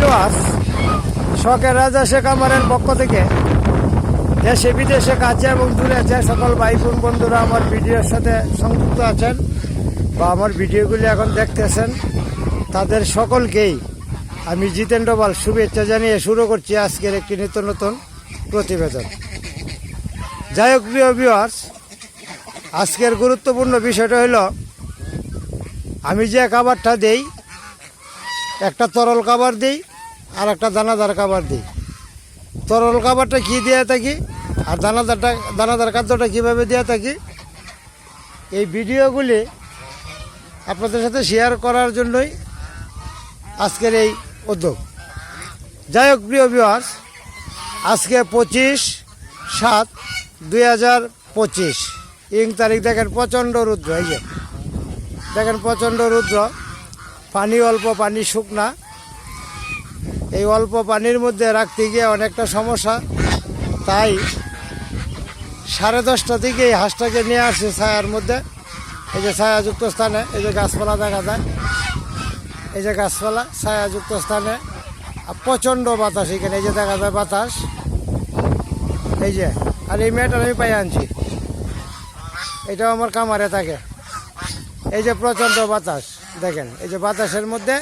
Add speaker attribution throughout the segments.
Speaker 1: Viewers, শখের রাজা শেখ আমারের পক্ষ থেকে দেশে বিদেশে কাছে এবং দূরে যে সকল ভাই বোন বন্ধুরা আমার ভিডিওর সাথে সংযুক্ত আছেন বা আমার ভিডিওগুলি এখন দেখতেছেন, তাদের সকলকেই আমি জিতেন্দ্র পাল শুভেচ্ছা জানিয়ে শুরু করছি আজকের একটি নিত্য নতুন প্রতিবেদন। যাই হোক প্রিয় ভিউয়ার্স, আজকের গুরুত্বপূর্ণ বিষয়টা হলো আমি যে খাবারটা দেই, একটা তরল খাবার দিই আর একটা দানাদার খাবার দিই। তরল খাবারটা কী দিয়ে থাকি আর দানাদার খাদ্যটা কীভাবে দিয়ে থাকি, এই ভিডিওগুলি আপনাদের সাথে শেয়ার করার জন্যই আজকের এই উদ্যোগ। যাই হোক প্রিয় ভিউয়ার্স, আজকে 25/7/2025 ইং তারিখ। দেখেন প্রচণ্ড রৌদ্র, এই যে দেখেন প্রচণ্ড রৌদ্র, পানি অল্প, পানি শুকনা। এই অল্প পানির মধ্যে রাখতে গিয়ে অনেকটা সমস্যা, তাই 10:30 থেকে এই হাঁসটাকে নিয়ে আসছে ছায়ার মধ্যে। এই যে ছায়াযুক্ত স্থানে, এই যে গাছপালা দেখা যায়, এই যে গাছপালা ছায়াযুক্ত স্থানে, প্রচণ্ড বাতাস এখানে, এই যে দেখা যায় বাতাস, এই যে। আর এই মেয়েটার আমি পাই আনছি, এটাও আমার কামারে থাকে। এই যে প্রচণ্ড বাতাস দেখেন, এই যে বাতাসের মধ্যে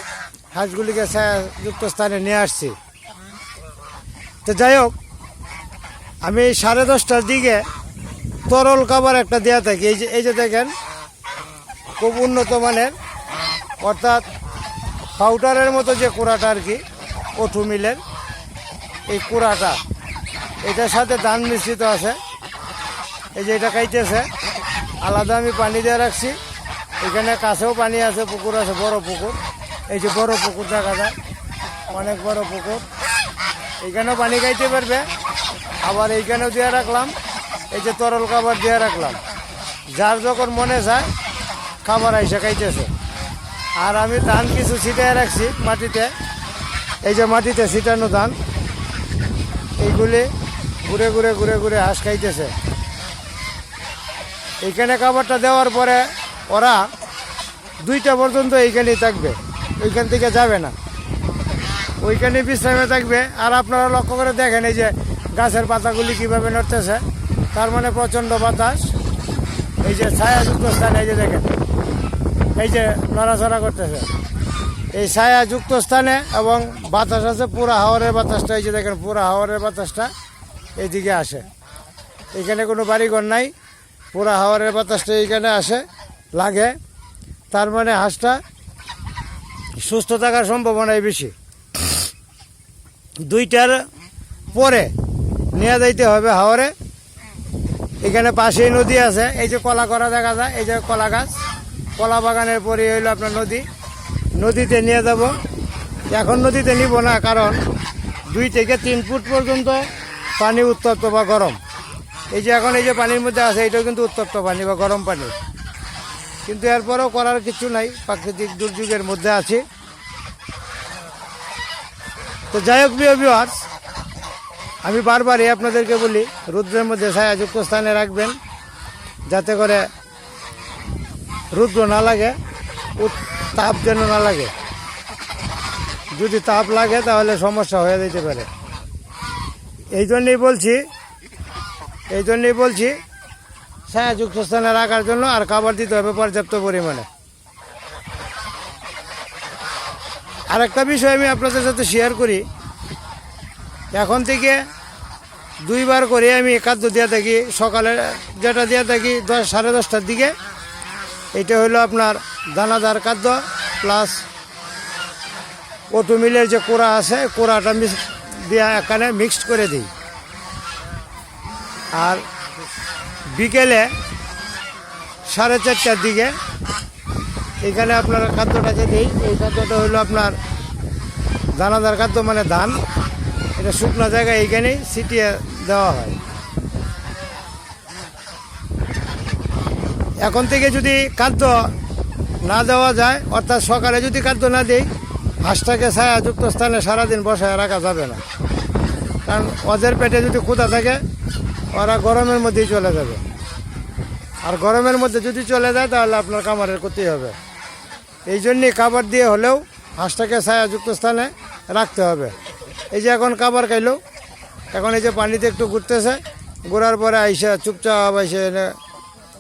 Speaker 1: হাঁসগুলিকে ছায়াযুক্ত স্থানে নিয়ে আসছি। তো যাই হোক, আমি 10:30টার দিকে তরল খাবার একটা দেওয়া থাকি। এই যে দেখেন খুব উন্নত মানের, অর্থাৎ পাউডারের মতো যে কুড়াটা আর কি, ওঠু মিলের এই কুড়াটা, এটার সাথে ধান মিশ্রিত আছে। এই যে এটা খাইতেছে, আলাদা আমি পানি দিয়ে রাখছি। এখানে কাছেও পানি আছে, পুকুর আছে, বড় পুকুর। এই যে বড় পুকুর দেখা যায়, অনেক বড় পুকুর। এইখানেও পানি খাইতে পারবে, আবার এইখানেও দিয়ে রাখলাম। এই যে তরল খাবার দিয়ে রাখলাম, যার যখন মনে চায় খাবার আইসা খাইতেছে। আর আমি ধান কিছু ছিটিয়ে রাখছি মাটিতে, এই যে মাটিতে ছিটানো ধান, এইগুলি ঘুরে ঘুরে ঘুরে ঘুরে হাঁস খাইতেছে। এইখানে খাবারটা দেওয়ার পরে ওরা 2টা পর্যন্ত এইখানেই থাকবে, ওইখান থেকে যাবে না, ওইখানে বিশ্রামে থাকবে। আর আপনারা লক্ষ্য করে দেখেন এই যে গাছের পাতাগুলি কীভাবে নড়তেছে, তার মানে প্রচণ্ড বাতাস। এই যে ছায়াযুক্ত স্থানে, এই যে দেখেন এই যে নড়াচড়া করতেছে এই ছায়াযুক্ত স্থানে, এবং বাতাস আছে পুরা হাওয়ারের বাতাসটা। এই যে দেখেন পুরা হাওয়ারের বাতাসটা এইদিকে আসে, এখানে কোনো বাড়িঘর নাই, পুরা হাওয়ারের বাতাসটা এইখানে আসে লাগে। তার মানে হাঁসটা সুস্থ থাকার সম্ভাবনাই বেশি। 2টার পরে নিয়ে যাইতে হবে হাওরে। এখানে পাশেই নদী আছে, এই যে কলা করা দেখা যায়, এই যে কলা গাছ, কলা বাগানের পরে হইলো আপনার নদী। নদীতে নিয়ে যাব। এখন নদীতে নিব না, কারণ 2 থেকে 3 ফুট পর্যন্ত পানি উত্তপ্ত বা গরম। এই যে এখন এই যে পানির মধ্যে আছে, এটাও কিন্তু উত্তপ্ত পানি বা গরম পানি, কিন্তু এরপরেও করার কিছু নাই, প্রাকৃতিক দুর্যোগের মধ্যে আছি। তো যাই হোক প্রিয় ভিউয়ার্স, আমি বারবারই আপনাদেরকে বলি, রৌদ্রের মধ্যে ছায়াযুক্ত স্থানে রাখবেন, যাতে করে রৌদ্র না লাগে, তাপ যেন না লাগে। যদি তাপ লাগে তাহলে সমস্যা হয়ে যেতে পারে। এই জন্যই বলছি ছায়াযুক্ত স্থানে রাখার জন্য, আর খাবার দিতে হবে পর্যাপ্ত পরিমাণে। আরেকটা বিষয় আমি আপনাদের সাথে শেয়ার করি, এখন থেকে 2 বার করে আমি খাদ্য দিয়ে থাকি। সকালে যেটা দিয়ে থাকি 10-10:30টার দিকে, এটা হলো আপনার দানাদার খাদ্য প্লাস ওটু মিলের যে কোড়া আছে, কোড়াটা দিয়ে এখানে মিক্সড করে দিই। আর বিকেলে 4:30টার দিকে এখানে আপনার খাদ্যটাকে দিই। এই খাদ্যটা হলো আপনার দানাদার খাদ্য, মানে ধান। এটা শুকনো জায়গায় এইখানেই ছিটিয়ে দেওয়া হয়। এখন থেকে যদি খাদ্য না দেওয়া যায়, অর্থাৎ সকালে যদি খাদ্য না দিই, হাঁসটাকে ছায়াযুক্ত স্থানে সারাদিন বসায় রাখা যাবে না, কারণ ওদের পেটে যদি ক্ষুধা থাকে, ওরা গরমের মধ্যেই চলে যাবে। আর গরমের মধ্যে যদি চলে যায়, তাহলে আপনার খামারের ক্ষতি হবে। এই জন্যই খাবার দিয়ে হলেও হাঁসটাকে ছায়াযুক্ত স্থানে রাখতে হবে। এই যে এখন খাবার খাইলো, এখন এই যে পানিতে একটু ঘুরতেছে, ঘোরার পরে আইসা চুপচাপ আইসে এনে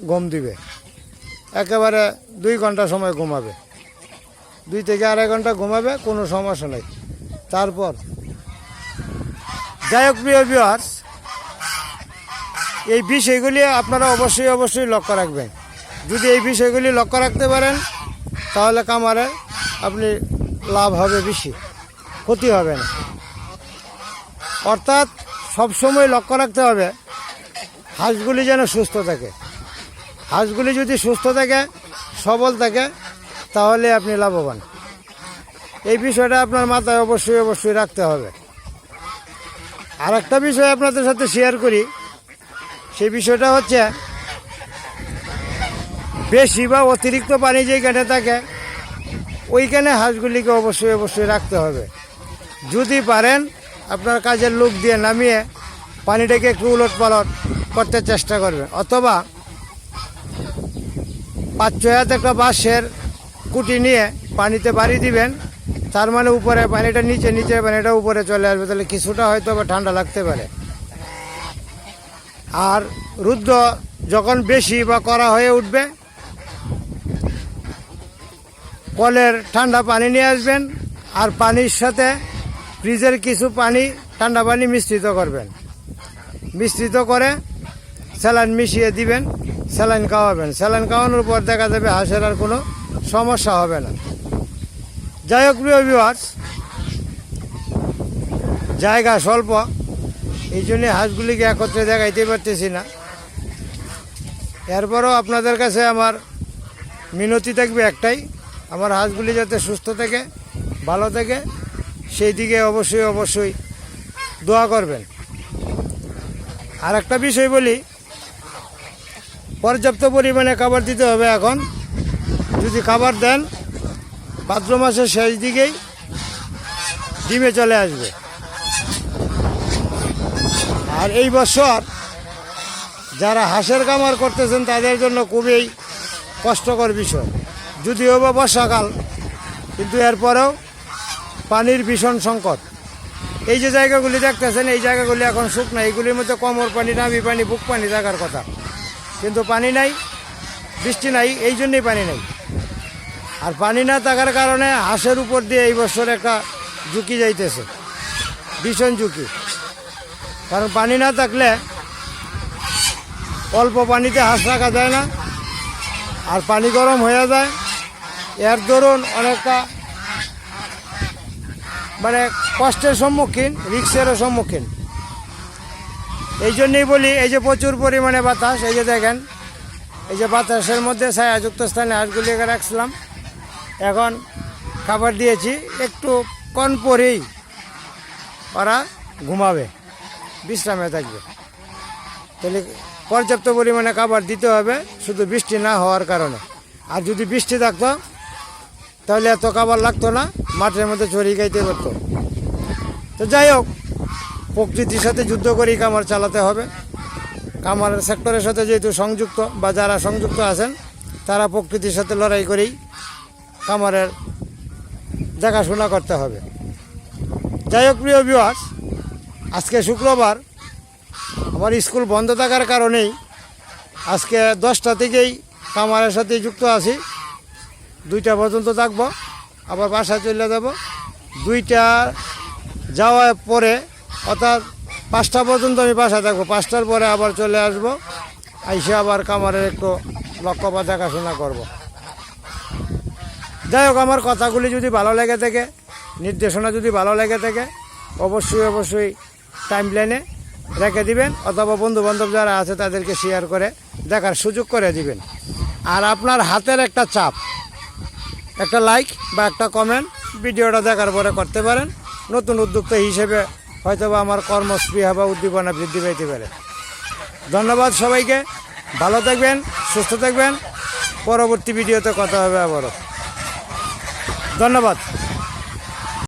Speaker 1: ঘুম দিবে। একেবারে 2 ঘন্টা সময় ঘুমাবে, 2 থেকে 2.5 ঘন্টা ঘুমাবে, কোনো সমস্যা নেই। তারপর যাই হোক প্রিয় ভিউয়ার্স, এই বিষয়গুলি আপনারা অবশ্যই লক্ষ্য রাখবেন। যদি এই বিষয়গুলি লক্ষ্য রাখতে পারেন তাহলে খামারে আপনি লাভ হবে বেশি, ক্ষতি হবে না। অর্থাৎ সবসময় লক্ষ্য রাখতে হবে হাঁসগুলি যেন সুস্থ থাকে। হাঁসগুলি যদি সুস্থ থাকে, সবল থাকে, তাহলে আপনি লাভবান। এই বিষয়টা আপনার মাথায় অবশ্যই রাখতে হবে। আর একটা বিষয় আপনাদের সাথে শেয়ার করি, সেই বিষয়টা হচ্ছে বেশি বা অতিরিক্ত পানি যেখানে থাকে ওইখানে হাঁসগুলিকে অবশ্যই রাখতে হবে। যদি পারেন আপনার কাজের লোক দিয়ে নামিয়ে পানিটাকে একটু উলটপালট করতে চেষ্টা করবেন, অথবা 5-6 হাত একটা বাঁশের কুটি নিয়ে পানিতে বাড়ি দিবেন। তার মানে উপরে পানিটা নিচে পানিটা উপরে চলে আসবে, তাহলে কিছুটা হয়তো বা ঠান্ডা লাগতে পারে। আর রুদ্র যখন বেশি বা কড়া হয়ে উঠবে, কলের ঠান্ডা পানি নিয়ে আসবেন, আর পানির সাথে ফ্রিজের কিছু পানি, ঠান্ডা পানি মিশ্রিত করবেন। মিশ্রিত করে স্যালাইন মিশিয়ে দিবেন, স্যালাইন খাওয়াবেন। স্যালাইন খাওয়ানোর পর দেখা যাবে হাঁসের আর কোনো সমস্যা হবে না। যাই হোক প্রিয় ভিউয়ার্স, জায়গা স্বল্প, এই জন্যে হাঁসগুলিকে একত্রে দেখাইতে পারতেছি না। এরপরও আপনাদের কাছে আমার মিনতি থাকবে একটাই, আমার হাঁসগুলি যাতে সুস্থ থাকে, ভালো থাকে, সেই দিকে অবশ্যই দোয়া করবেন। আর একটা বিষয় বলি, পর্যাপ্ত পরিমাণে খাবার দিতে হবে। এখন যদি খাবার দেন, ভাদ্র মাসের শেষ দিকেই ডিমে চলে আসবে। আর এই বছর যারা হাঁসের খামার করতেছেন তাদের জন্য খুবই কষ্টকর বিষয়। যদিও বা বর্ষাকাল, কিন্তু এরপরেও পানির ভীষণ সংকট। এই যে জায়গাগুলি দেখতেছেন, এই জায়গাগুলি এখন শুকনো, এইগুলির মধ্যে কোমর পানি, নাভি পানি, বুক পানি থাকার কথা, কিন্তু পানি নাই, বৃষ্টি নাই, এই জন্যই পানি নাই। আর পানি না থাকার কারণে হাঁসের উপর দিয়ে এই বছর একটা ঝুঁকি যাইতেছে, ভীষণ ঝুঁকি। কারণ পানি না থাকলে অল্প পানিতে হাঁস রাখা যায় না, আর পানি গরম হয়ে যায়। এর দরুন অনেকটা মানে কষ্টের সম্মুখীন, রিস্কেরও সম্মুখীন। এই জন্যই বলি, এই যে প্রচুর পরিমাণে বাতাস, এই যে দেখেন, এই যে বাতাসের মধ্যে ছায়াযুক্ত স্থানে হাঁসগুলিকে রাখছিলাম। এখন খাবার দিয়েছি, একটু কন পরেই ওরা ঘুমাবে, বিশ্রামে থাকবে। তাহলে পর্যাপ্ত পরিমাণে খাবার দিতে হবে, শুধু বৃষ্টি না হওয়ার কারণে। আর যদি বৃষ্টি থাকতো তাহলে এত খাবার লাগতো না, মাঠের মধ্যে চড়িয়ে খাইতে পারতো। তো যাই হোক, প্রকৃতির সাথে যুদ্ধ করেই খামার চালাতে হবে। খামারের সেক্টরের সাথে যেহেতু সংযুক্ত, বা যারা সংযুক্ত আছেন তারা প্রকৃতির সাথে লড়াই করেই খামারের দেখাশোনা করতে হবে। যাই হোক প্রিয় ভিউয়ার্স, আজকে শুক্রবার, আমার স্কুল বন্ধ থাকার কারণেই আজকে 10টা থেকেই খামারের সাথে যুক্ত আছি। 2টা পর্যন্ত থাকবো, আবার বাসায় চলে যাব। 2টা যাওয়ার পরে, অর্থাৎ 5টা পর্যন্ত আমি বাসায় থাকবো। 5টার পরে আবার চলে আসব, আইসে আবার খামারের একটু লক্ষ্য বা দেখাশোনা করব। যাই হোক, আমার কথাগুলি যদি ভালো লেগে থাকে, নির্দেশনা যদি ভালো লেগে থাকে, অবশ্যই টাইম লাইনে রেখে দিবেন, অথবা বন্ধুবান্ধব যারা আছে তাদেরকে শেয়ার করে দেখার সুযোগ করে দিবেন। আর আপনার হাতের একটা চাপ, একটা লাইক বা একটা কমেন্ট ভিডিওটা দেখার পরে করতে পারেন। নতুন উদ্যোক্তা হিসেবে হয়তোবা আমার কর্মস্পৃহা বা উদ্দীপনা বৃদ্ধি পেতে পারে। ধন্যবাদ সবাইকে, ভালো থাকবেন, সুস্থ থাকবেন। পরবর্তী ভিডিওতে কথা হবে আবারও। ধন্যবাদ।